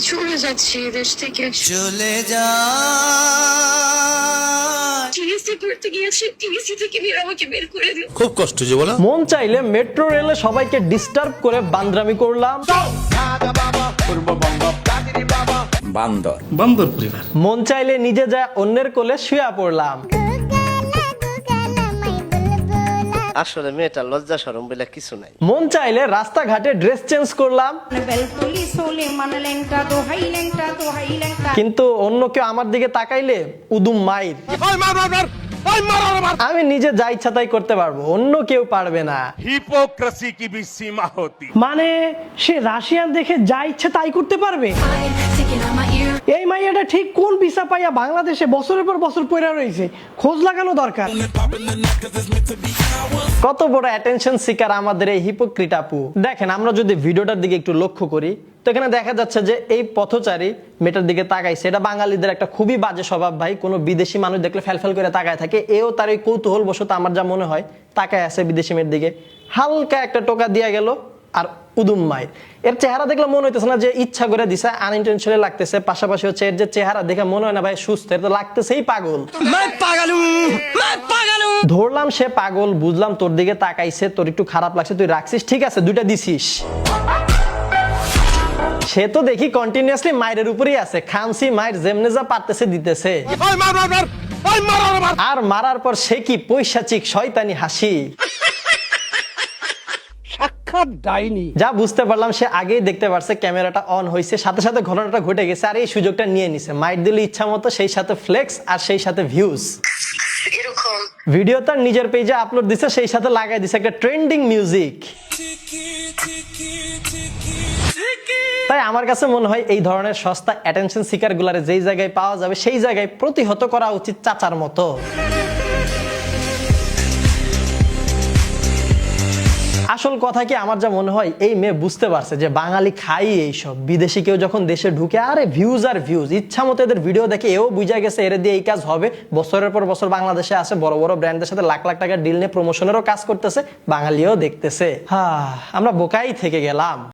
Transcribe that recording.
চলে যাচ্ছি দেশ থেকে। চলে যা টিএসসি করতে গিয়েছি, টিএসসি থেকে আমাকে বের করে দিল। খুব কষ্ট যে বলা। মন চাইলে মেট্রো রেলে সবাইকে ডিস্টার্ব করে বান্দরামি করলাম। বান্দর পরিবার। মন চাইলে নিজে যা অন্যের কোলে শুয়ে পড়লাম। আসলে মেয়েটা লজ্জা শরম বলে কিছু নাই। মন চাইলে রাস্তাঘাটে ড্রেস চেঞ্জ করলাম, কিন্তু অন্য কেউ আমার দিকে তাকাইলে উদুম মাইর। আমি নিজে যা ইচ্ছা তাই করতে পারবো, অন্য কেউ পারবে না। हिपोक्रेसी की भी सीमा होती है। মানে সে রাশিয়ান দেখে যা ইচ্ছে তাই করতে পারবে। এই মাইয়াটা ঠিক কোন ভিসা পাইয়া বাংলাদেশে বছরের পর বছর পড়ে রয়েছে, খোঁজ লাগানো দরকার। কত বড় অ্যাটেনশন সিকার আমাদের এই হিপোক্রিট আপু। দেখেন, আমরা যদি ভিডিওটার দিকে একটু লক্ষ্য করি তো এখানে দেখা যাচ্ছে যে এই পথচারী মেয়েটার দিকে তাকাইছে। এটা বাঙালিদের একটা খুবই বাজে স্বভাব ভাই, কোনো বিদেশি মানুষ দেখলে ফেলফেল করে তাকায় থাকে। এও তার এই কৌতূহল বশত আমার যা মনে হয় তাকায় আছে বিদেশি মেয়ের দিকে, হালকা একটা টোকা দিয়া গেল আর উদুম মায়ের। এর চেহারা দেখলে মনে হইতেছে না যে ইচ্ছা করে দিছে, আনইনটেনশনালি লাগতেছে। পাশাপাশি হচ্ছে এর যে চেহারা দেখে মনে হয় না ভাই সুস্থ, এর তো লাগতেছেই পাগল। ধরলাম সে পাগল, বুঝলাম তোর দিকে তাকাইছে, তোর একটু খারাপ লাগছে, তুই রাখছিস, ঠিক আছে, দুইটা দিছিস। সে তো দেখি কন্টিনিউয়াসলি মায়ের উপরেই আছে, খামসি মায়ের যেমনে যা পারতেছে দিতেছে। আর মারার পর সে কি পৈশাচিক শয়তানি হাসি। যা বুঝতে পারলাম সে আগেই দেখতে পারছে ক্যামেরাটা অন হয়েছে, সাথে সাথে ঘটনাটা ঘটে গেছে আর এই সুযোগটা নিয়ে নিছে। মাইট দিল ইচ্ছা মতো, সেই সাথে ফ্লেক্স আর সেই সাথে ভিউজ। ভিডিও তার নিজের পেজে আপলোড দিছে, সেই সাথে লাগাই দিছে একটা ট্রেন্ডিং মিউজিক। তাই আমার কাছে মনে হয় এই ধরনের সস্তা অ্যাটেনশন সিকার গুলারে যেই জায়গায় পাওয়া যাবে সেই জায়গায় প্রতিহত করা উচিত চাচার মতো। আসল কথা কি, আমার যা মনে হয় এই মেয়ে বুঝতে পারছে যে বাঙালি খাই এইসব। বিদেশি কেউ যখন দেশে ঢুকে আরে ভিউজ আর ভিউজ, ইচ্ছা মতো এদের ভিডিও দেখে এও বুঝা গেছে এর দিয়ে এই কাজ হবে। বছরের পর বছর বাংলাদেশে আসে, বড় বড় ব্র্যান্ডের সাথে লাখ লাখ টাকার ডিল নিয়ে প্রমোশনেরও কাজ করতেছে, বাঙালিও দেখতেছে। আমরা বোকাই থেকে গেলাম।